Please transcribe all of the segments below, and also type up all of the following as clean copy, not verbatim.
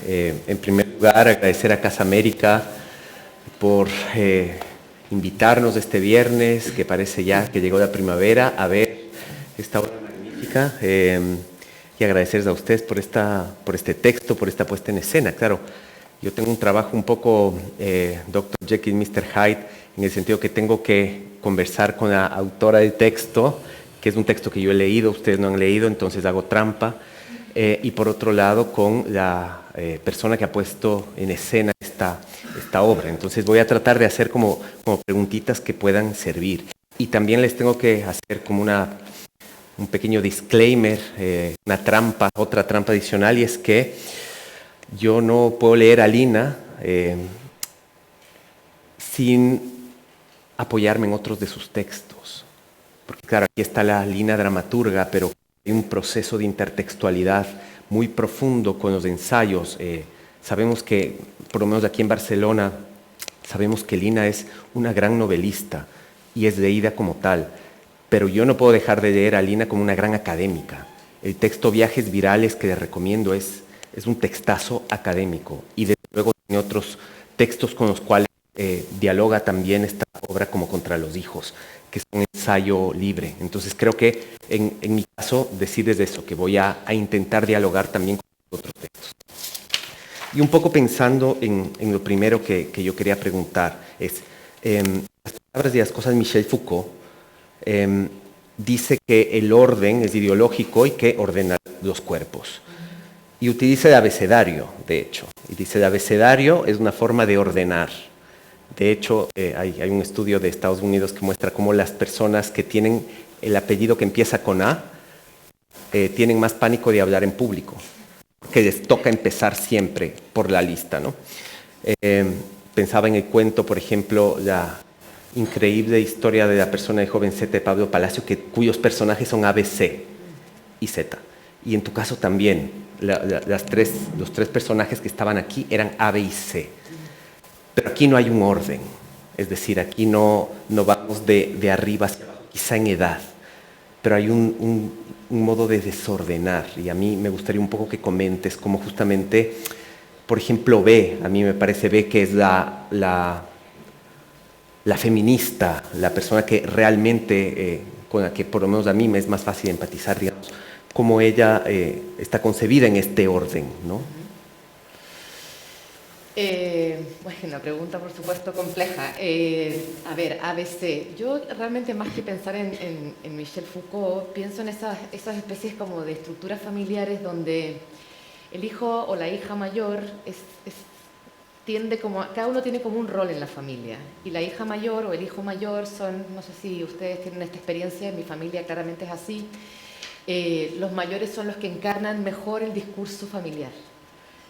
En primer lugar, agradecer a Casa América por invitarnos este viernes, que parece ya que llegó la primavera, a ver esta obra magnífica, y agradecerles a ustedes por este texto, por esta puesta en escena. Claro, yo tengo un trabajo un poco Dr. Jekyll y Mr. Hyde, en el sentido que tengo que conversar con la autora del texto, que es un texto que yo he leído, ustedes no han leído, entonces hago trampa, y por otro lado con la persona que ha puesto en escena esta obra. Entonces voy a tratar de hacer como preguntitas que puedan servir. Y también les tengo que hacer como un pequeño disclaimer, una trampa, otra trampa adicional, y es que yo no puedo leer a Lina sin apoyarme en otros de sus textos. Porque claro, aquí está la Lina dramaturga, pero hay un proceso de intertextualidad muy profundo con los ensayos. Sabemos que, por lo menos aquí en Barcelona, sabemos que Lina es una gran novelista y es leída como tal, pero yo no puedo dejar de leer a Lina como una gran académica. El texto Viajes Virales que les recomiendo es un textazo académico, y desde luego tiene otros textos con los cuales dialoga también esta obra, como Contra los hijos, que es un ensayo libre. Entonces creo que en mi caso decides eso, que voy a intentar dialogar también con otros textos. Y un poco pensando en lo primero que yo quería preguntar es, las palabras y las cosas de Michel Foucault dice que el orden es ideológico y que ordena los cuerpos. Y utiliza el abecedario, de hecho. Y dice, el abecedario es una forma de ordenar. De hecho, hay un estudio de Estados Unidos que muestra cómo las personas que tienen el apellido que empieza con A tienen más pánico de hablar en público, que les toca empezar siempre por la lista, ¿no? Pensaba en el cuento, por ejemplo, la increíble historia de la persona de joven Z de Pablo Palacio, cuyos personajes son A, B, C y Z. Y en tu caso también, los tres personajes que estaban aquí eran A, B y C. Pero aquí no hay un orden, es decir, aquí no vamos de arriba hacia abajo, quizá en edad, pero hay un modo de desordenar, y a mí me gustaría un poco que comentes cómo justamente, por ejemplo, B, a mí me parece B que es la feminista, la persona que realmente, con la que por lo menos a mí me es más fácil empatizar, digamos, cómo ella está concebida en este orden, ¿no? Bueno, una pregunta por supuesto compleja. A ver, ABC. Yo realmente, más que pensar en Michel Foucault, pienso en esas especies como de estructuras familiares donde el hijo o la hija mayor tiende como, cada uno tiene como un rol en la familia, y la hija mayor o el hijo mayor son, no sé si ustedes tienen esta experiencia, en mi familia claramente es así, los mayores son los que encarnan mejor el discurso familiar,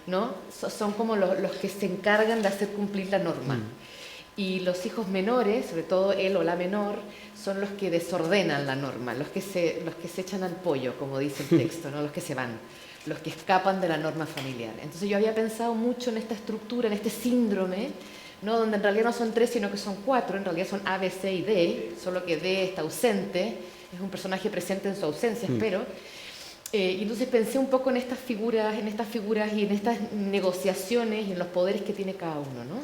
¿no? Son como los que se encargan de hacer cumplir la norma. Y los hijos menores, sobre todo él o la menor, son los que desordenan la norma, los que se echan al pollo, como dice el texto, ¿no? Los que se van, los que escapan de la norma familiar. Entonces yo había pensado mucho en esta estructura, en este síndrome, ¿no? Donde en realidad no son tres, sino que son cuatro, en realidad son A, B, C y D, solo que D está ausente, es un personaje presente en su ausencia, espero. Y entonces pensé un poco en estas figuras y en estas negociaciones y en los poderes que tiene cada uno, ¿no?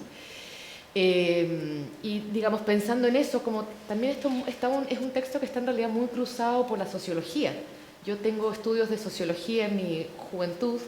Y digamos, pensando en eso, como también es un texto que está en realidad muy cruzado por la sociología. Yo tengo estudios de sociología en mi juventud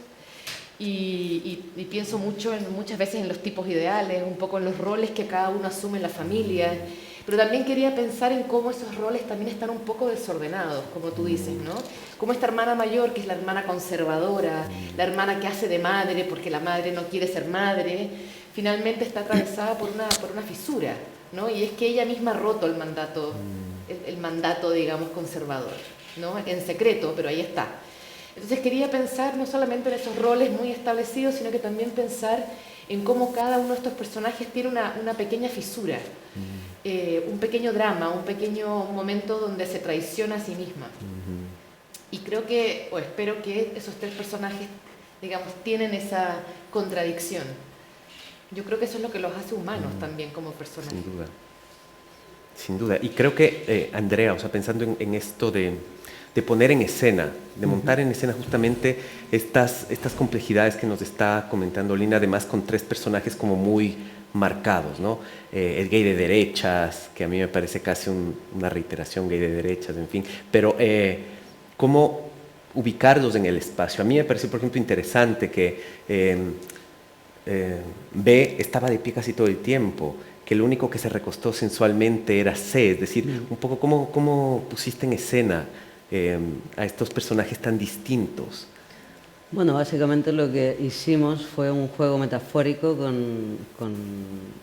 y pienso muchas veces en los tipos ideales, un poco en los roles que cada uno asume en la familia, pero también quería pensar en cómo esos roles también están un poco desordenados, como tú dices, ¿no? Como esta hermana mayor, que es la hermana conservadora, la hermana que hace de madre porque la madre no quiere ser madre, finalmente está atravesada por una fisura, ¿no? Y es que ella misma ha roto el mandato, digamos, conservador, ¿no? En secreto, pero ahí está. Entonces quería pensar no solamente en esos roles muy establecidos, sino que también pensar en cómo cada uno de estos personajes tiene una pequeña fisura, un pequeño drama, un pequeño momento donde se traiciona a sí misma. Y creo que, o espero que esos tres personajes, digamos, tienen esa contradicción. Yo creo que eso es lo que los hace humanos también como personajes. Sin duda. Sin duda. Y creo que, Andrea, o sea, pensando en esto de de poner en escena, de montar en escena justamente estas complejidades que nos está comentando Lina, además con 3 personajes como muy marcados, ¿no? El gay de derechas, que a mí me parece casi una reiteración, gay de derechas, en fin, pero cómo ubicarlos en el espacio. A mí me parece, por ejemplo, interesante que B estaba de pie casi todo el tiempo, que lo único que se recostó sensualmente era C, es decir, un poco cómo pusiste en escena a estos personajes tan distintos. Bueno, básicamente lo que hicimos fue un juego metafórico con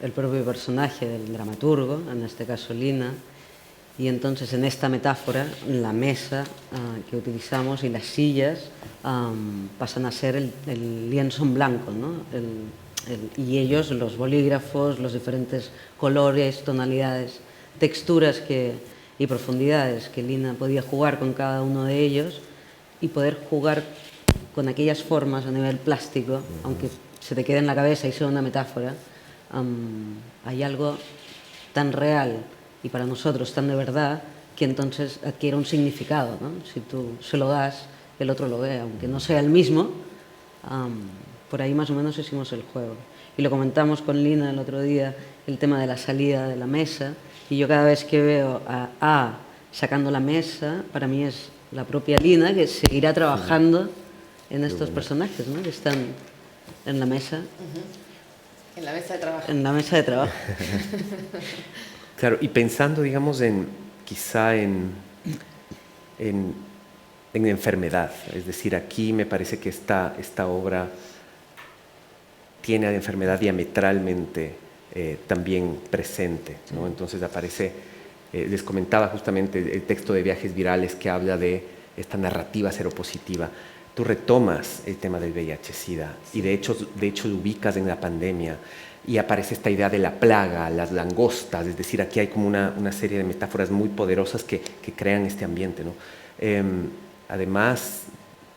el propio personaje del dramaturgo, en este caso Lina, y entonces en esta metáfora la mesa que utilizamos y las sillas pasan a ser el lienzo en blanco, ¿no? Y ellos, los bolígrafos, los diferentes colores, tonalidades, texturas y profundidades que Lina podía jugar con cada uno de ellos y poder jugar con aquellas formas a nivel plástico, aunque se te quede en la cabeza y sea una metáfora, hay algo tan real y para nosotros tan de verdad que entonces adquiere un significado, ¿no? Si tú se lo das, el otro lo ve, aunque no sea el mismo. Por ahí más o menos hicimos el juego. Y lo comentamos con Lina el otro día, el tema de la salida de la mesa, y yo cada vez que veo a sacando la mesa, para mí es la propia Lina que seguirá trabajando en estos personajes, ¿no? Que están en la mesa. En la mesa de trabajo. En la mesa de trabajo. Claro, y pensando, digamos, quizá en enfermedad, es decir, aquí me parece que esta obra tiene a la enfermedad diametralmente también presente, ¿no? Entonces aparece, les comentaba justamente el texto de Viajes Virales que habla de esta narrativa seropositiva. Tú retomas el tema del VIH-Sida y de hecho lo ubicas en la pandemia y aparece esta idea de la plaga, las langostas, es decir, aquí hay como una serie de metáforas muy poderosas que crean este ambiente, ¿no? Además,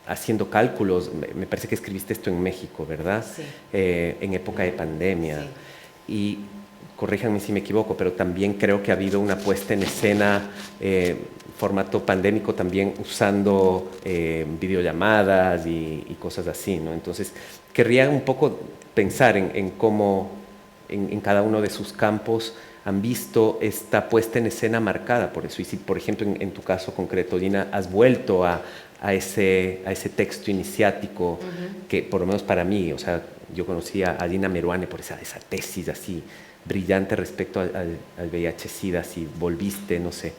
haciendo cálculos, me parece que escribiste esto en México, ¿verdad? Sí. En época de pandemia. Sí. Y corríjanme si me equivoco, pero también creo que ha habido una puesta en escena formato pandémico también usando videollamadas y cosas así, ¿no? Entonces, querría un poco pensar en cómo en cada uno de sus campos han visto esta puesta en escena marcada por eso. Y si, por ejemplo, en tu caso concreto, Lina, has vuelto a ese texto iniciático que, por lo menos para mí, o sea, yo conocí a Dina Meruane por esa tesis así brillante respecto al VIH-Sida, si volviste, no sé.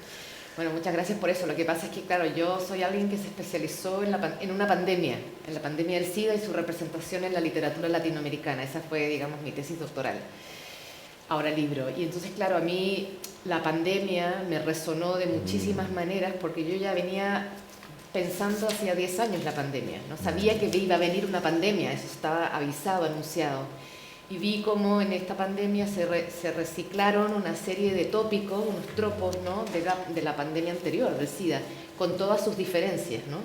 Bueno, muchas gracias por eso. Lo que pasa es que, claro, yo soy alguien que se especializó en una pandemia, en la pandemia del SIDA y su representación en la literatura latinoamericana. Esa fue, digamos, mi tesis doctoral. Ahora libro. Y entonces, claro, a mí la pandemia me resonó de muchísimas maneras porque yo ya venía pensando hacía 10 años la pandemia, ¿no? Sabía que iba a venir una pandemia, eso estaba avisado, anunciado. Y vi cómo en esta pandemia se reciclaron una serie de tópicos, unos tropos, ¿no? de la pandemia anterior, del SIDA, con todas sus diferencias, ¿no?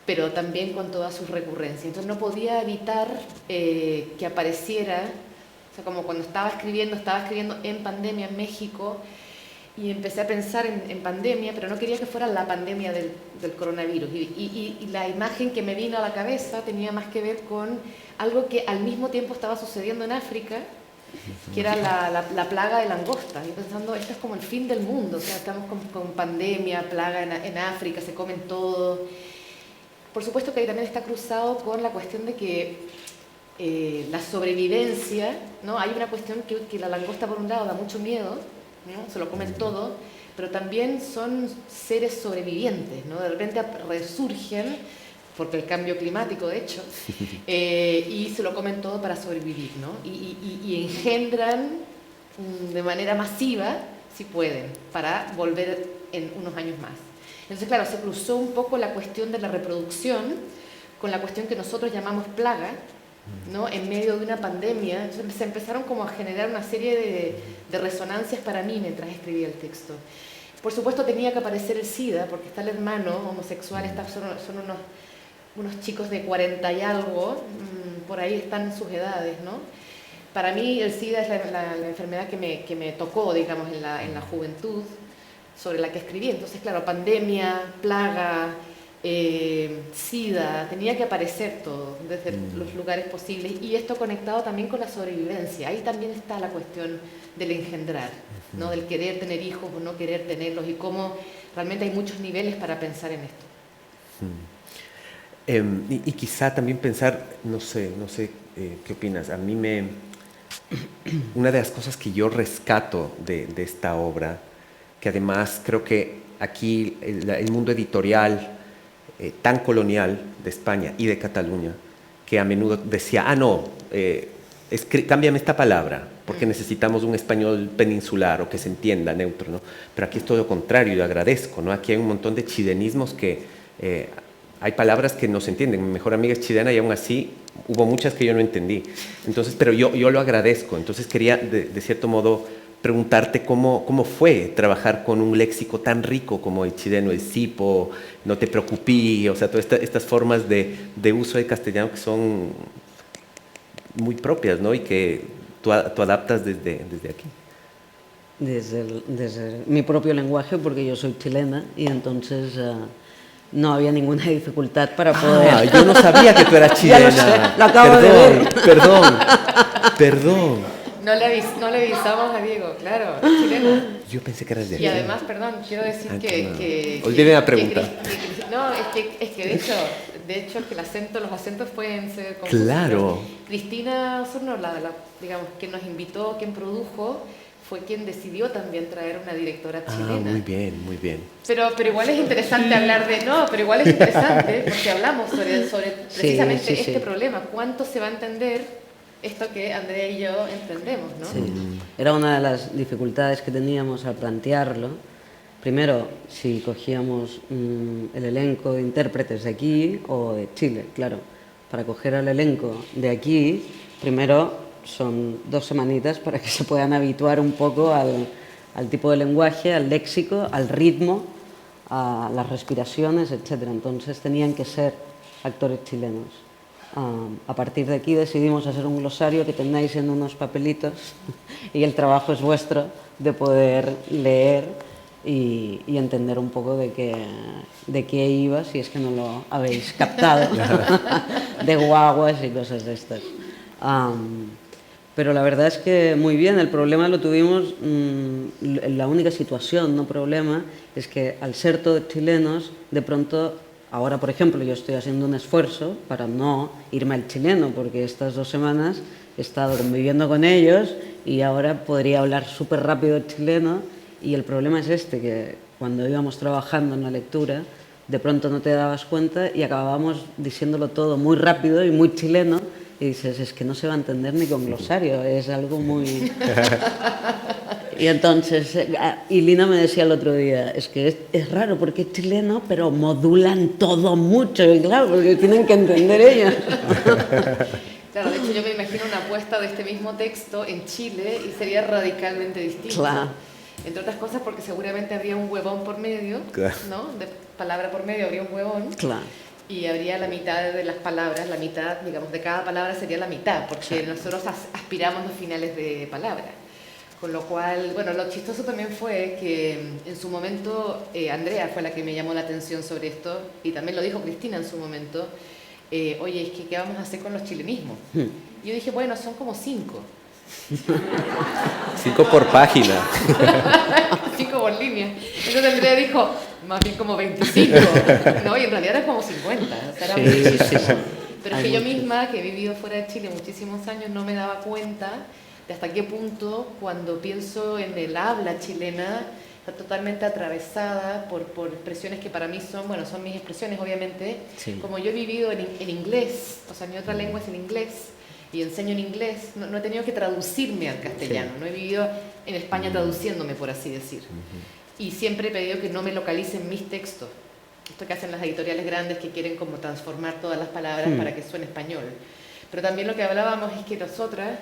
Pero también con todas sus recurrencias. Entonces no podía evitar que apareciera, o sea, como cuando estaba escribiendo en pandemia en México, y empecé a pensar en pandemia, pero no quería que fuera la pandemia del coronavirus. Y la imagen que me vino a la cabeza tenía más que ver con algo que al mismo tiempo estaba sucediendo en África, que era la plaga de langostas. Y pensando, esto es como el fin del mundo, o sea, estamos con pandemia, plaga en África, se comen todo. Por supuesto que ahí también está cruzado con la cuestión de que la sobrevivencia, ¿no? Hay una cuestión que la langosta por un lado da mucho miedo, ¿no? Se lo comen todo, pero también son seres sobrevivientes, ¿no? De repente resurgen, porque el cambio climático de hecho, y se lo comen todo para sobrevivir, ¿no? Y engendran de manera masiva, si pueden, para volver en unos años más. Entonces, claro, se cruzó un poco la cuestión de la reproducción con la cuestión que nosotros llamamos plaga, ¿no? En medio de una pandemia. Entonces se empezaron como a generar una serie de resonancias para mí mientras escribía el texto. Por supuesto tenía que aparecer el SIDA, porque está el hermano homosexual, son unos chicos de 40 y algo, por ahí están sus edades, ¿no? Para mí el SIDA es la enfermedad que me tocó, digamos, en la juventud. sobre la que escribí. Entonces, claro, pandemia, plaga, SIDA, tenía que aparecer todo desde los lugares posibles, y esto conectado también con la sobrevivencia. Ahí también está la cuestión del engendrar, ¿no? Del querer tener hijos o no querer tenerlos, y cómo realmente hay muchos niveles para pensar en esto. Y quizá también pensar, no sé, ¿qué opinas? A mí una de las cosas que yo rescato de esta obra, que además creo que aquí el mundo editorial tan colonial de España y de Cataluña, que a menudo decía, cámbiame esta palabra, porque necesitamos un español peninsular o que se entienda, neutro, ¿no? Pero aquí es todo lo contrario, y lo agradezco, ¿no? Aquí hay un montón de chilenismos que hay palabras que no se entienden. Mi mejor amiga es chilena y aún así hubo muchas que yo no entendí. Entonces, pero yo lo agradezco. Entonces quería, de cierto modo, preguntarte cómo fue trabajar con un léxico tan rico como el chileno, el sipo, no te preocupí, o sea, todas estas formas de uso del castellano que son muy propias, ¿no? Y que tú adaptas desde aquí. Desde mi propio lenguaje, porque yo soy chilena, y entonces no había ninguna dificultad para poder... Yo no sabía que tú eras chilena. Ya lo sé, lo acabo de ver. Perdón. No le avisamos a Diego, claro, es chileno. Yo pensé que eras de aquí. Y además, perdón, quiero decir que olvidé la pregunta. No, es que de hecho que los acentos pueden ser confusos. Claro. Cristina Osorno, digamos, quien nos invitó, quien produjo, fue quien decidió también traer una directora chilena. Muy bien, muy bien. Pero igual es interesante hablar de... No, pero igual es interesante porque hablamos sobre precisamente este problema. ¿Cuánto se va a entender esto que Andrea y yo entendemos, ¿no? Sí. Era una de las dificultades que teníamos al plantearlo. Primero, si cogíamos el elenco de intérpretes de aquí o de Chile, claro. Para coger al elenco de aquí, primero son 2 semanitas para que se puedan habituar un poco al tipo de lenguaje, al léxico, al ritmo, a las respiraciones, etc. Entonces tenían que ser actores chilenos. A partir de aquí decidimos hacer un glosario que tenéis en unos papelitos y el trabajo es vuestro de poder leer y entender un poco de qué iba, si es que no lo habéis captado, de guaguas y cosas de estas. Pero la verdad es que muy bien, el problema lo tuvimos, la única situación, no problema, es que al ser todos chilenos, de pronto... Ahora, por ejemplo, yo estoy haciendo un esfuerzo para no irme al chileno, porque estas 2 semanas he estado conviviendo con ellos y ahora podría hablar súper rápido el chileno, y el problema es que cuando íbamos trabajando en la lectura, de pronto no te dabas cuenta y acabábamos diciéndolo todo muy rápido y muy chileno, y dices, es que no se va a entender ni con glosario, es algo muy... Y entonces, y Lina me decía el otro día, es que es raro porque es chileno, pero modulan todo mucho, y claro, porque tienen que entender ellos. Claro, de hecho yo me imagino una apuesta de este mismo texto en Chile y sería radicalmente distinto. Claro. Entre otras cosas porque seguramente habría un huevón por medio, claro, ¿no? De palabra por medio habría un huevón. Claro. Y habría la mitad de las palabras, la mitad, digamos, de cada palabra sería la mitad, porque nosotros aspiramos los finales de palabra. Con lo cual, bueno, lo chistoso también fue que en su momento Andrea fue la que me llamó la atención sobre esto, y también lo dijo Cristina en su momento, oye, es que ¿qué vamos a hacer con los chilenismos? Y yo dije, bueno, son como 5. 5 por página. 5 por línea. Entonces Andrea dijo, más bien como 25, ¿no? Y en realidad era como 50, o sea, era muchísimo. Pero es que yo misma, que he vivido fuera de Chile muchísimos años, no me daba cuenta de hasta qué punto, cuando pienso en el habla chilena, está totalmente atravesada por expresiones que para mí son mis expresiones, obviamente. Sí. Como yo he vivido en inglés, o sea, mi otra lengua es el inglés, y enseño en inglés, no he tenido que traducirme al castellano, no he vivido en España traduciéndome, por así decir. Y siempre he pedido que no me localicen mis textos. Esto que hacen las editoriales grandes que quieren como transformar todas las palabras para que suene español. Pero también lo que hablábamos es que nosotras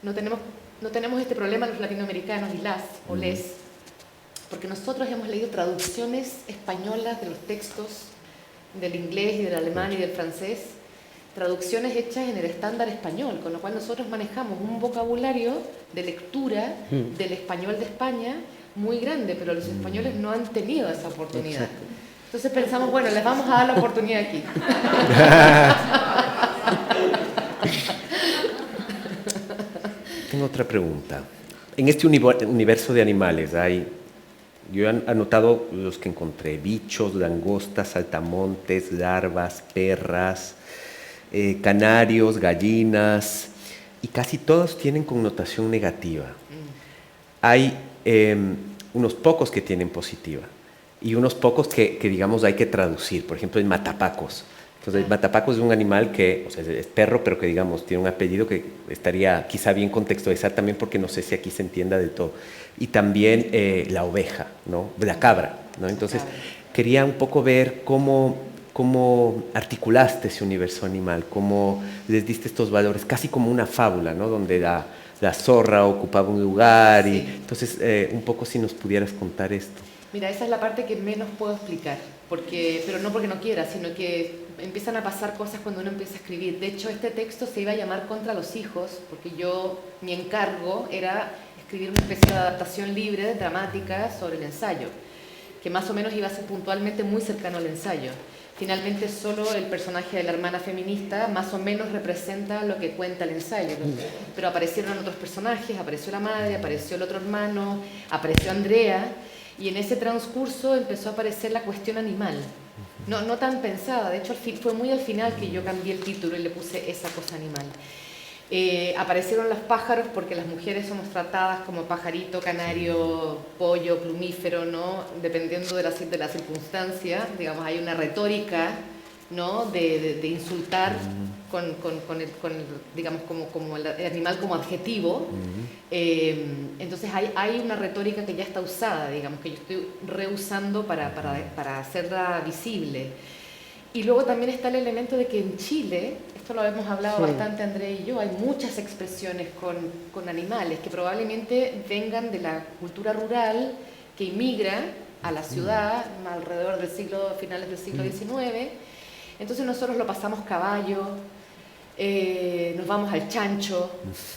no tenemos este problema los latinoamericanos y o les, porque nosotros hemos leído traducciones españolas de los textos del inglés y del alemán y del francés, traducciones hechas en el estándar español, con lo cual nosotros manejamos un vocabulario de lectura del español de España muy grande, pero los españoles no han tenido esa oportunidad. Exacto. Entonces pensamos, bueno, les vamos a dar la oportunidad aquí. Tengo otra pregunta. En este universo de animales yo he anotado los que encontré: bichos, langostas, saltamontes, larvas, perras, canarios, gallinas, y casi todos tienen connotación negativa. Hay unos pocos que tienen positiva y unos pocos que digamos hay que traducir. Por ejemplo, el matapacos. Entonces, el matapacos es un animal que, o sea, es perro, pero que digamos tiene un apellido que estaría quizá bien contextualizar también, porque no sé si aquí se entienda del todo. Y también la oveja, ¿no? La cabra, ¿no? Entonces, quería un poco ver cómo articulaste ese universo animal, cómo les diste estos valores, casi como una fábula, ¿no? Donde la zorra ocupaba un lugar. Sí. Y entonces, un poco si nos pudieras contar esto. Mira, esa es la parte que menos puedo explicar, pero no porque no quiera, sino que empiezan a pasar cosas cuando uno empieza a escribir. De hecho, este texto se iba a llamar Contra los hijos, porque mi encargo era escribir una especie de adaptación libre, dramática, sobre el ensayo, que más o menos iba a ser puntualmente muy cercano al ensayo. Finalmente, solo el personaje de la hermana feminista más o menos representa lo que cuenta el ensayo, ¿no? Pero aparecieron otros personajes, apareció la madre, apareció el otro hermano, apareció Andrea, y en ese transcurso empezó a aparecer la cuestión animal. No tan pensada, de hecho fue muy al final que yo cambié el título y le puse Esa cosa animal. Aparecieron los pájaros porque las mujeres somos tratadas como pajarito, canario, pollo, plumífero, ¿no? Dependiendo de la circunstancia. Digamos, hay una retórica, ¿no? de insultar digamos, como el animal como adjetivo. Entonces hay una retórica que ya está usada, digamos, que yo estoy reusando para hacerla visible. Y luego también está el elemento de que en Chile, esto lo hemos hablado bastante André y yo, hay muchas expresiones con animales que probablemente vengan de la cultura rural que inmigra a la ciudad alrededor finales del siglo XIX. Entonces nosotros lo pasamos caballo, nos vamos al chancho,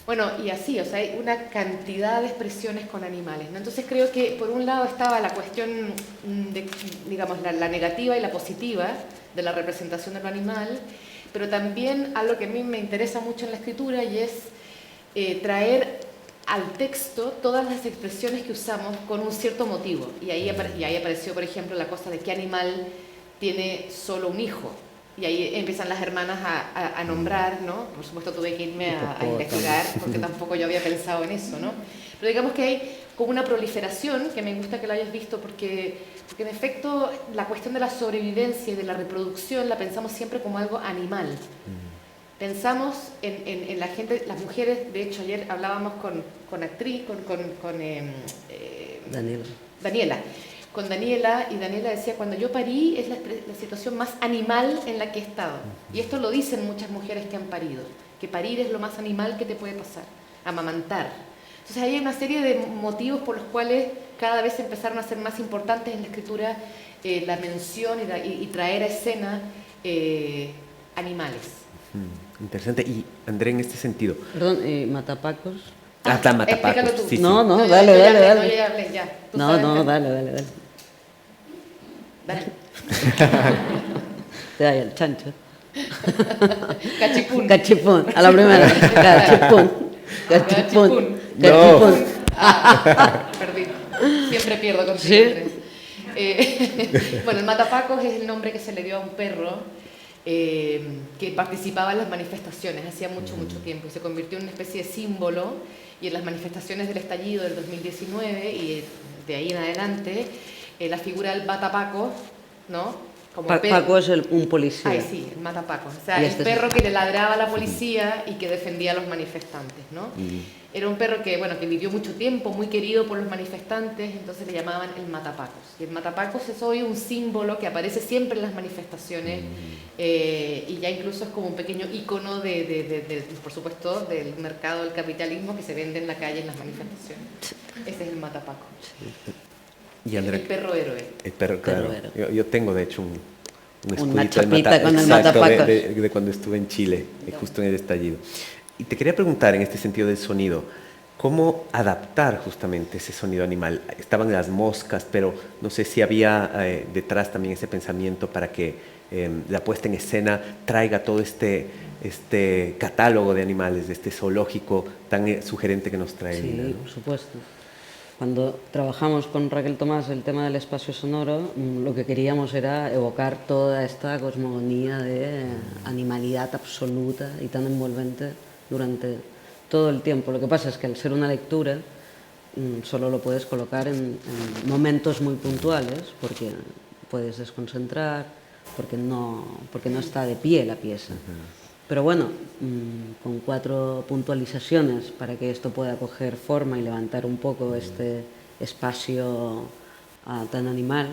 bueno, y así, o sea, hay una cantidad de expresiones con animales, ¿no? Entonces creo que por un lado estaba la cuestión de, digamos, la negativa y la positiva de la representación de lo animal, pero también algo que a mí me interesa mucho en la escritura, y es traer al texto todas las expresiones que usamos con un cierto motivo, y ahí apareció, por ejemplo, la cosa de qué animal tiene solo un hijo. Y ahí empiezan las hermanas a nombrar, ¿no? Por supuesto tuve que irme a investigar, porque tampoco yo había pensado en eso, ¿no? Pero digamos que hay como una proliferación, que me gusta que lo hayas visto, porque en efecto la cuestión de la sobrevivencia y de la reproducción la pensamos siempre como algo animal. Pensamos en la gente, las mujeres, de hecho ayer hablábamos con actriz, Daniela. Con Daniela, y Daniela decía, cuando yo parí es la situación más animal en la que he estado. Y esto lo dicen muchas mujeres que han parido, que parir es lo más animal que te puede pasar, amamantar. Entonces hay una serie de motivos por los cuales cada vez empezaron a ser más importantes en la escritura la mención y traer a escena animales. Interesante. Y André, en este sentido... Perdón, matapacos... matapacos. Explícalo tú. Sí, no, sí. Dale. No, yo ya hablé, ya. Dale. Dale. Te da el chancho. Cachipún. A la primera. Cachipún. No. Perdí. Siempre pierdo con ¿Sí? Bueno, el matapacos es el nombre que se le dio a un perro que participaba en las manifestaciones hacía mucho tiempo y se convirtió en una especie de símbolo, y en las manifestaciones del estallido del 2019 y de ahí en adelante la figura del matapaco, ¿no? Como Paco es un policía. Ay, sí, el matapaco. O sea, el perro que le ladraba a la policía y que defendía a los manifestantes, ¿no? Era un perro que vivió mucho tiempo, muy querido por los manifestantes, entonces le llamaban el matapacos. Y el matapacos es hoy un símbolo que aparece siempre en las manifestaciones y ya incluso es como un pequeño ícono por supuesto, del mercado del capitalismo que se vende en la calle en las manifestaciones. Ese es el matapaco. Y André, el perro héroe. El perro, claro. Yo tengo, de hecho, una chapita con el matapacos. De cuando estuve en Chile, justo en el estallido. Y te quería preguntar, en este sentido del sonido, cómo adaptar justamente ese sonido animal. Estaban las moscas, pero no sé si había detrás también ese pensamiento para que la puesta en escena traiga todo este catálogo de animales, de este zoológico tan sugerente que nos trae Sí, Lina, ¿no? por supuesto. Cuando trabajamos con Raquel Tomás el tema del espacio sonoro, lo que queríamos era evocar toda esta cosmogonía de animalidad absoluta y tan envolvente durante todo el tiempo. Lo que pasa es que al ser una lectura solo lo puedes colocar en momentos muy puntuales porque puedes desconcentrar, porque no está de pie la pieza. Pero bueno, con 4 puntualizaciones para que esto pueda coger forma y levantar un poco este espacio tan animal,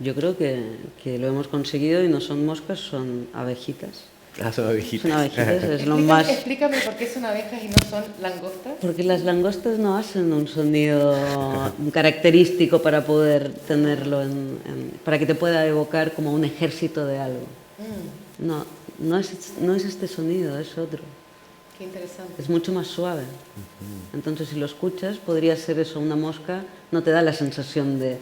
yo creo que lo hemos conseguido y no son moscas, son abejitas. Ah, son abejitas. Son abejitas, es lo más... Explícame por qué son abejas y no son langostas. Porque las langostas no hacen un sonido característico para poder tenerlo para que te pueda evocar como un ejército de algo. No es este sonido, es otro. Qué interesante. Es mucho más suave. Entonces, si lo escuchas, podría ser eso, una mosca, no te da la sensación de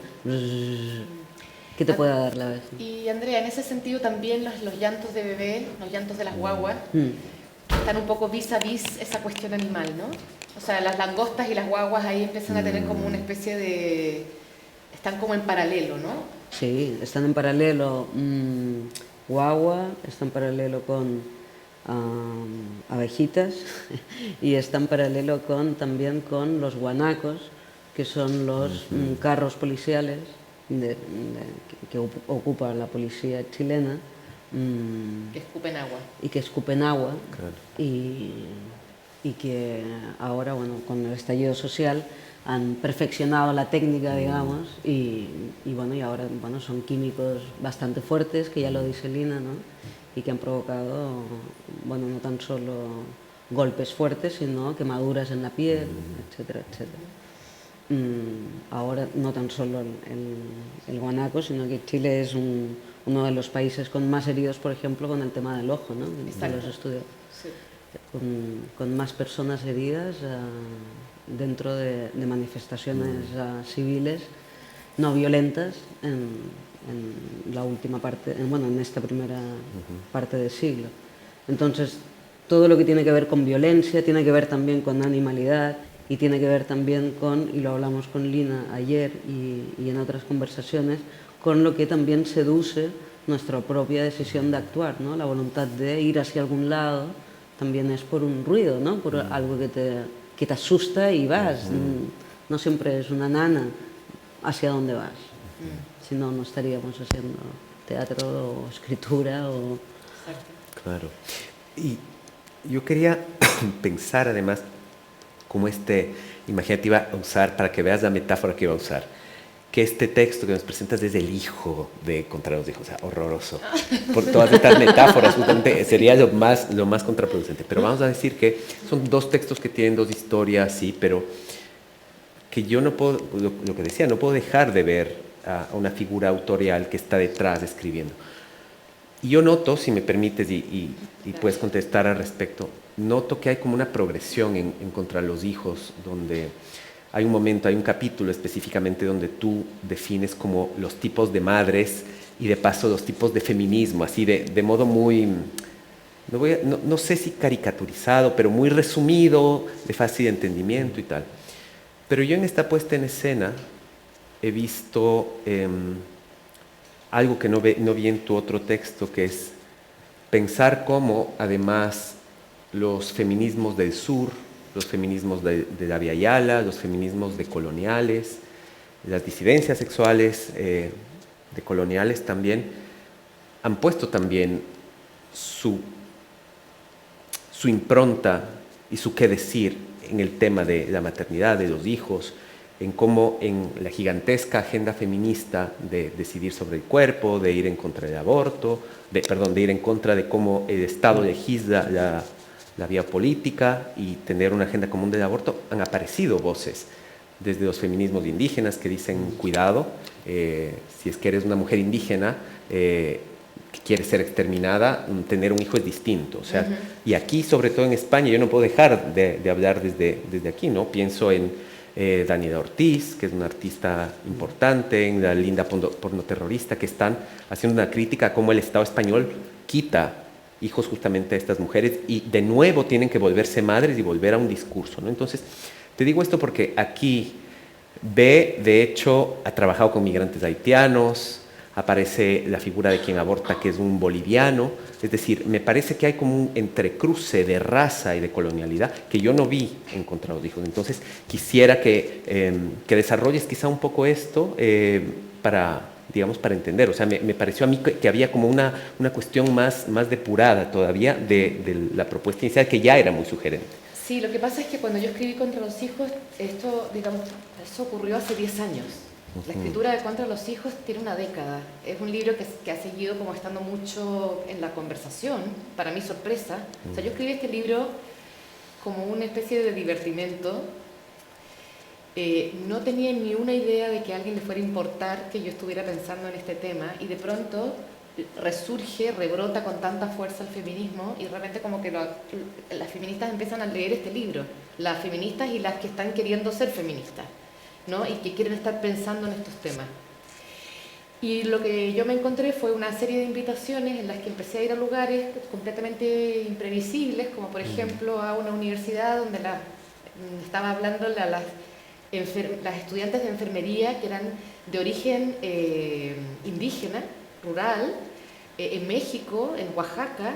que te pueda dar la abeja. Y Andrea, en ese sentido también los llantos de bebé, los llantos de las guaguas, están un poco vis a vis esa cuestión animal, ¿no? O sea, las langostas y las guaguas ahí empiezan a tener como una especie de... están como en paralelo, ¿no? Sí, están en paralelo. Guagua está en paralelo con abejitas y está en paralelo también con los guanacos, que son los carros policiales que ocupa la policía chilena. Que escupen agua. Y que escupen agua. Claro. Y que ahora, bueno, con el estallido social han perfeccionado la técnica, digamos, y ahora son químicos bastante fuertes, que ya lo dice Lina, ¿no? Y que han provocado, no tan solo golpes fuertes, sino quemaduras en la piel, etcétera, etcétera. Ahora no tan solo el guanaco, sino que Chile es uno de los países con más heridos, por ejemplo, con el tema del ojo, ¿no? De los estudios. Sí. Con más personas heridas dentro de manifestaciones civiles no violentas en la última parte, en esta primera parte del siglo. Entonces, todo lo que tiene que ver con violencia tiene que ver también con animalidad y tiene que ver también con, y lo hablamos con Lina ayer y en otras conversaciones, con lo que también seduce nuestra propia decisión de actuar, ¿no? La voluntad de ir hacia algún lado también es por un ruido, ¿no? Por algo que te asusta y vas. No siempre es una nana hacia dónde vas. Si no, no estaríamos haciendo teatro o escritura o... Claro. Y yo quería pensar además como imagínate, iba a usar, para que veas la metáfora que iba a usar, que este texto que nos presentas es el hijo de Contra los hijos, o sea, horroroso. Por todas estas metáforas, justamente sería lo más contraproducente. Pero vamos a decir que son 2 textos que tienen 2 historias, sí, pero que yo no puedo, lo que decía, no puedo dejar de ver a una figura autorial que está detrás escribiendo. Y yo noto, si me permites, y puedes contestar al respecto, noto que hay como una progresión en Contra los hijos, donde hay un momento, hay un capítulo específicamente donde tú defines como los tipos de madres y de paso los tipos de feminismo, así de modo muy, no sé si caricaturizado, pero muy resumido, de fácil entendimiento y tal. Pero yo en esta puesta en escena he visto algo que no vi en tu otro texto, que es pensar cómo además los feminismos del sur, los feminismos de la Via Yala, los feminismos decoloniales, las disidencias sexuales decoloniales también, han puesto también su impronta y su qué decir en el tema de la maternidad, de los hijos, en cómo en la gigantesca agenda feminista de decidir sobre el cuerpo, de ir en contra del aborto, de ir en contra de cómo el Estado legisla la vía política y tener una agenda común del aborto, han aparecido voces desde los feminismos indígenas que dicen, cuidado, si es que eres una mujer indígena, que quiere ser exterminada, tener un hijo es distinto. O sea, y aquí, sobre todo en España, yo no puedo dejar de hablar desde aquí, ¿no? Pienso en Daniela Ortiz, que es una artista importante, en la linda pornoterrorista, que están haciendo una crítica a cómo el Estado español quita hijos justamente a estas mujeres y de nuevo tienen que volverse madres y volver a un discurso, ¿no? Entonces, te digo esto porque aquí de hecho, ha trabajado con migrantes haitianos, aparece la figura de quien aborta, que es un boliviano. Es decir, me parece que hay como un entrecruce de raza y de colonialidad que yo no vi en Contra los Hijos. Entonces, quisiera que desarrolles quizá un poco esto para, digamos, para entender. O sea, me pareció a mí que había como una cuestión más depurada todavía de la propuesta inicial, que ya era muy sugerente. Sí, lo que pasa es que cuando yo escribí Contra los Hijos, esto, digamos, eso ocurrió hace 10 años. La escritura de Contra los Hijos tiene una década. Es un libro que ha seguido como estando mucho en la conversación, para mi sorpresa. O sea, yo escribí este libro como una especie de divertimento. No tenía ni una idea de que a alguien le fuera a importar que yo estuviera pensando en este tema, y de pronto resurge, rebrota con tanta fuerza el feminismo, y realmente como que las feministas empiezan a leer este libro, las feministas y las que están queriendo ser feministas, ¿no? Y que quieren estar pensando en estos temas. Y lo que yo me encontré fue una serie de invitaciones en las que empecé a ir a lugares completamente imprevisibles, como por ejemplo a una universidad donde estaba hablándole a las estudiantes de enfermería que eran de origen indígena, rural, en México, en Oaxaca,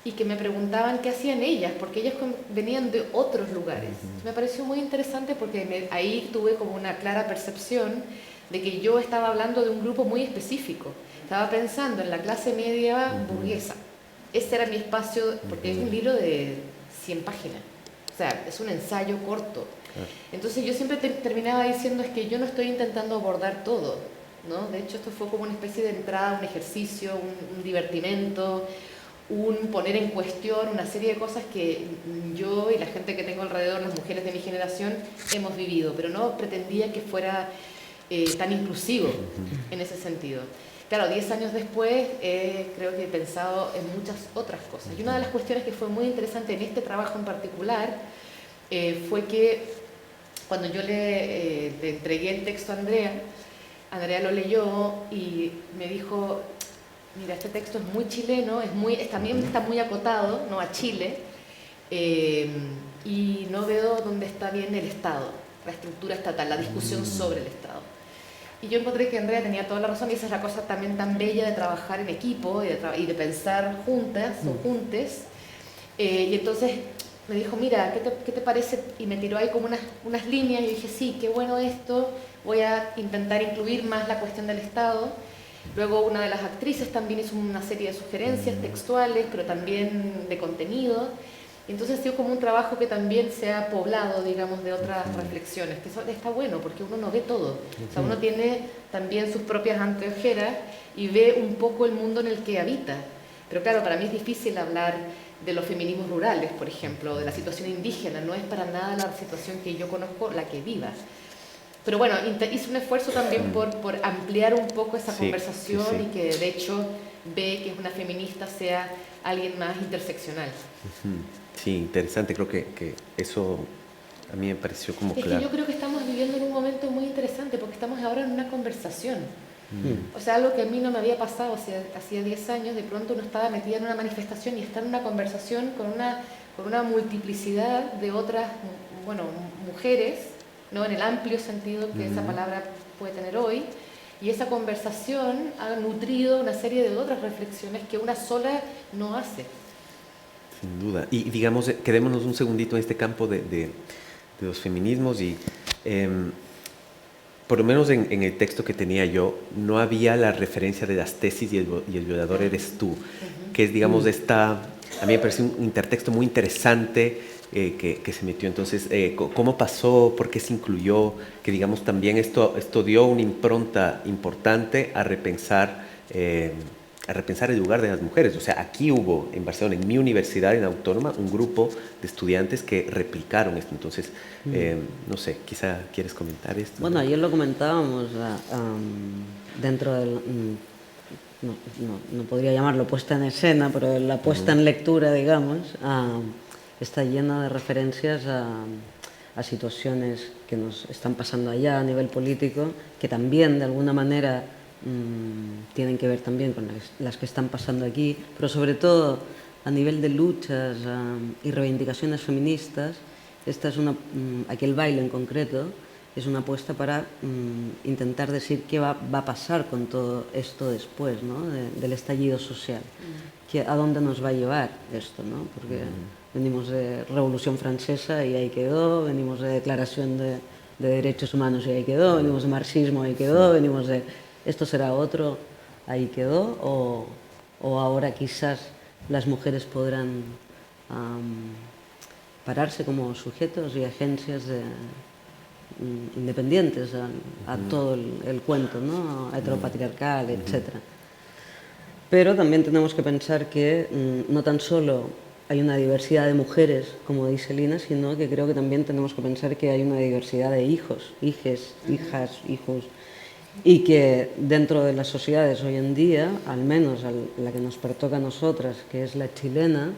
y que me preguntaban qué hacían ellas, porque ellas venían de otros lugares. Me pareció muy interesante porque ahí tuve como una clara percepción de que yo estaba hablando de un grupo muy específico. Estaba pensando en la clase media burguesa. Ese era mi espacio, porque es un libro de 100 páginas. O sea, es un ensayo corto. Entonces yo siempre terminaba diciendo es que yo no estoy intentando abordar todo, ¿no? De hecho, esto fue como una especie de entrada, un ejercicio, un divertimento, un poner en cuestión una serie de cosas que yo y la gente que tengo alrededor, las mujeres de mi generación, hemos vivido, pero no pretendía que fuera tan inclusivo en ese sentido. Claro, 10 años después creo que he pensado en muchas otras cosas. Y una de las cuestiones que fue muy interesante en este trabajo en particular fue que cuando yo le entregué el texto a Andrea lo leyó y me dijo, mira, este texto es muy chileno, también está muy acotado, ¿no?, a Chile, y no veo dónde está bien el Estado, la estructura estatal, la discusión sobre el Estado. Y yo encontré que Andrea tenía toda la razón, y esa es la cosa también tan bella de trabajar en equipo y de pensar juntas o juntes. Y entonces me dijo, mira, ¿qué te parece? Y me tiró ahí como unas líneas, y yo dije, sí, qué bueno esto, voy a intentar incluir más la cuestión del Estado. Luego una de las actrices también hizo una serie de sugerencias textuales, pero también de contenido. Y entonces ha sido como un trabajo que también se ha poblado, digamos, de otras reflexiones, que eso está bueno porque uno no ve todo. O sea, uno tiene también sus propias anteojeras y ve un poco el mundo en el que habita. Pero claro, para mí es difícil hablar de los feminismos rurales, por ejemplo, de la situación indígena. No es para nada la situación que yo conozco, la que viva. Pero bueno, hice un esfuerzo también por ampliar un poco esa conversación, y que de hecho ve que una feminista sea alguien más interseccional. Sí, interesante. Creo que eso a mí me pareció como claro. Es que yo creo que estamos viviendo en un momento muy interesante porque estamos ahora en una conversación. O sea, algo que a mí no me había pasado hacía 10 años, de pronto uno estaba metida en una manifestación y está en una conversación con una multiplicidad de otras, bueno, mujeres, ¿no?, en el amplio sentido que esa palabra puede tener hoy, y esa conversación ha nutrido una serie de otras reflexiones que una sola no hace. Sin duda. Y digamos, quedémonos un segundito en este campo de los feminismos y por lo menos en el texto que tenía yo no había la referencia de las tesis y el violador eres tú, que es, digamos, a mí me pareció un intertexto muy interesante que se metió. Entonces, ¿cómo pasó? ¿Por qué se incluyó? Que, digamos, también esto dio una impronta importante a repensar el lugar de las mujeres. O sea, aquí hubo, en Barcelona, en mi universidad, en Autónoma, un grupo de estudiantes que replicaron esto. Entonces, no sé, quizá quieres comentar esto. Bueno, ayer lo comentábamos dentro del... no podría llamarlo puesta en escena, pero la puesta en lectura, digamos, está llena de referencias a situaciones que nos están pasando allá a nivel político, que también de alguna manera tienen que ver también con las que están pasando aquí, pero sobre todo a nivel de luchas y reivindicaciones feministas. Aquel baile en concreto es una apuesta para intentar decir qué va a pasar con todo esto después, ¿no? Del estallido social. ¿A dónde nos va a llevar esto, ¿no? Porque venimos de Revolución Francesa y ahí quedó, venimos de Declaración de Derechos Humanos y ahí quedó, venimos de marxismo y ahí quedó, venimos de esto será otro, ahí quedó, o ahora quizás las mujeres podrán pararse como sujetos y agencias independientes a todo el cuento, ¿no? Heteropatriarcal, etc. Pero también tenemos que pensar que no tan solo hay una diversidad de mujeres, como dice Lina, sino que creo que también tenemos que pensar que hay una diversidad de hijos, hijes, hijas, hijos, y que dentro de las sociedades hoy en día, al menos la que nos pertoca a nosotras, que es la chilena,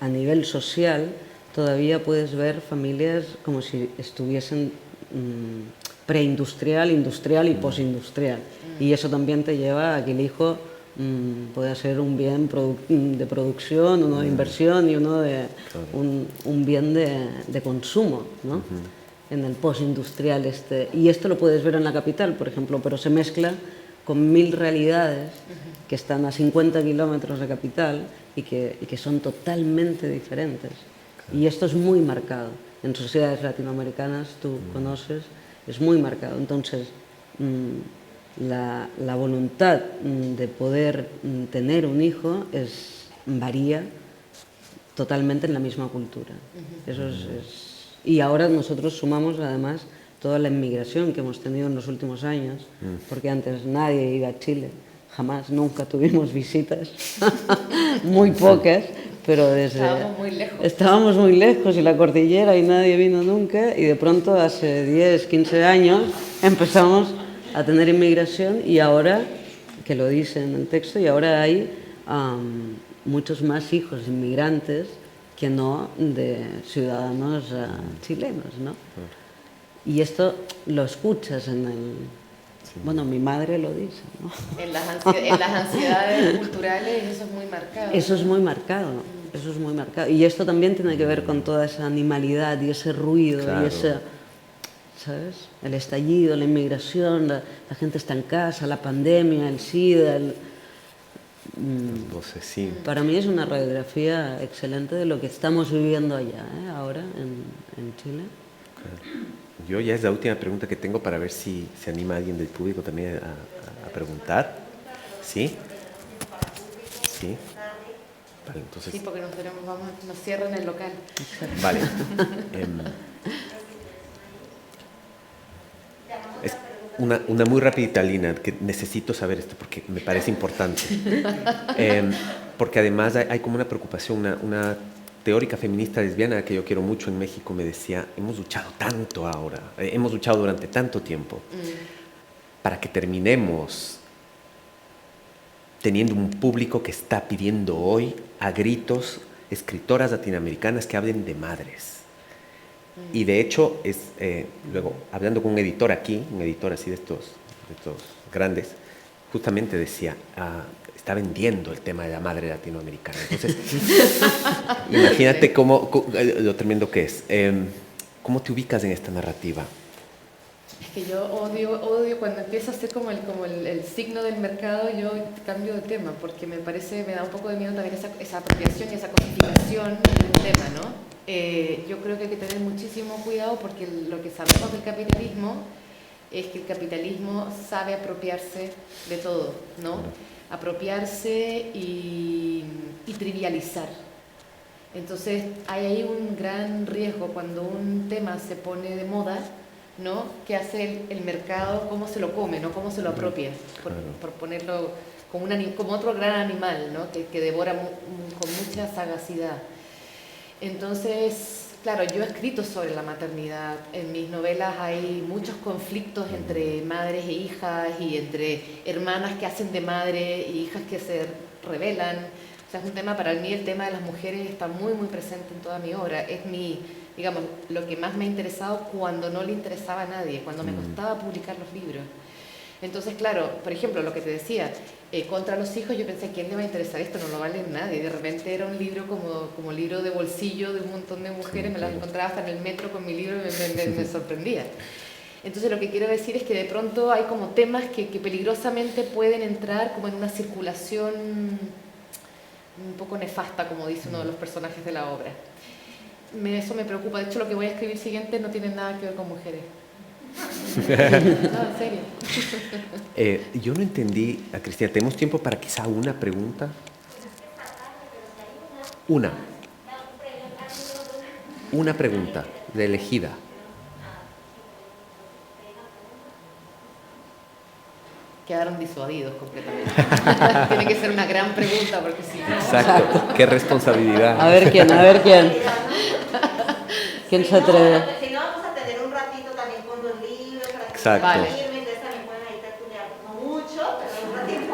a nivel social todavía puedes ver familias como si estuviesen preindustrial, industrial y postindustrial. Y eso también te lleva a que el hijo pueda ser un bien de producción, uno de inversión y uno de un bien de consumo, ¿no? En el postindustrial. Y esto lo puedes ver en la capital, por ejemplo, pero se mezcla con 1000 realidades que están a 50 kilómetros de capital y que son totalmente diferentes. Y esto es muy marcado. En sociedades latinoamericanas, tú conoces, es muy marcado. Entonces, la voluntad de poder tener un hijo varía totalmente en la misma cultura. Eso y ahora nosotros sumamos además toda la inmigración que hemos tenido en los últimos años, porque antes nadie iba a Chile, jamás, nunca tuvimos visitas, muy pocas, pero estábamos muy lejos y la cordillera y nadie vino nunca, y de pronto hace 10, 15 años empezamos a tener inmigración y ahora, que lo dice en el texto, y ahora hay muchos más hijos inmigrantes que no de ciudadanos chilenos, ¿no? Y esto lo escuchas en el... Bueno, mi madre lo dice, ¿no? En las ansiedades culturales eso es muy marcado. Eso es muy marcado, eso es muy marcado. Y esto también tiene que ver con toda esa animalidad y ese ruido, claro. Y ese, ¿sabes? El estallido, la inmigración, la gente está en casa, la pandemia, el SIDA, Entonces, sí. Para mí es una radiografía excelente de lo que estamos viviendo allá, ahora en Chile. Claro. Yo ya es la última pregunta que tengo para ver si se anima alguien del público también a preguntar. ¿Sí? ¿Sí? Vale, entonces... Sí, porque nos cierran el local. Vale. Es una muy rapidita, Lina, que necesito saber esto porque me parece importante. Porque además hay como una preocupación, una teórica feminista lesbiana que yo quiero mucho en México me decía, hemos luchado tanto ahora, hemos luchado durante tanto tiempo para que terminemos teniendo un público que está pidiendo hoy a gritos escritoras latinoamericanas que hablen de madres. Y de hecho, luego, hablando con un editor aquí, un editor así de estos grandes, justamente decía, está vendiendo el tema de la madre latinoamericana. Entonces, imagínate lo tremendo que es. ¿Cómo te ubicas en esta narrativa? Es que yo odio cuando empieza a ser como el signo del mercado, yo cambio de tema, porque me da un poco de miedo también esa apropiación y esa codificación del tema, ¿no? Yo creo que hay que tener muchísimo cuidado porque lo que sabemos del capitalismo es que el capitalismo sabe apropiarse de todo, ¿no? Apropiarse y trivializar. Entonces hay ahí un gran riesgo cuando un tema se pone de moda, ¿no? ¿Qué hace el mercado? ¿Cómo se lo come? ¿No? ¿Cómo se lo apropia? Por ponerlo como otro gran animal, ¿no? Que devora con mucha sagacidad. Entonces, Claro, yo he escrito sobre la maternidad. En mis novelas hay muchos conflictos entre madres e hijas y entre hermanas que hacen de madre y hijas que se rebelan. O sea, es un tema, para mí el tema de las mujeres está muy, muy presente en toda mi obra. Es digamos, lo que más me ha interesado cuando no le interesaba a nadie, cuando me costaba publicar los libros. Entonces, claro, por ejemplo, lo que te decía, contra los hijos, yo pensé, ¿quién le va a interesar esto? No lo va a leer nadie. De repente era un libro como libro de bolsillo de un montón de mujeres, me las encontraba hasta en el metro con mi libro y me sorprendía. Entonces, lo que quiero decir es que de pronto hay como temas que peligrosamente pueden entrar como en una circulación un poco nefasta, como dice uno de los personajes de la obra. Eso me preocupa. De hecho, lo que voy a escribir siguiente no tiene nada que ver con mujeres. No, en serio. Yo no entendí, Cristina, ¿tenemos tiempo para quizá una pregunta? Una pregunta de elegida. Quedaron disuadidos completamente. Tiene que ser una gran pregunta porque si no... Exacto, qué responsabilidad. A ver quién. ¿Quién se atreve? Si no, vamos a tener un ratito también con los libros para que Exacto. se firmen, entonces también pueden ahí tertuliar, no mucho, pero un ratito.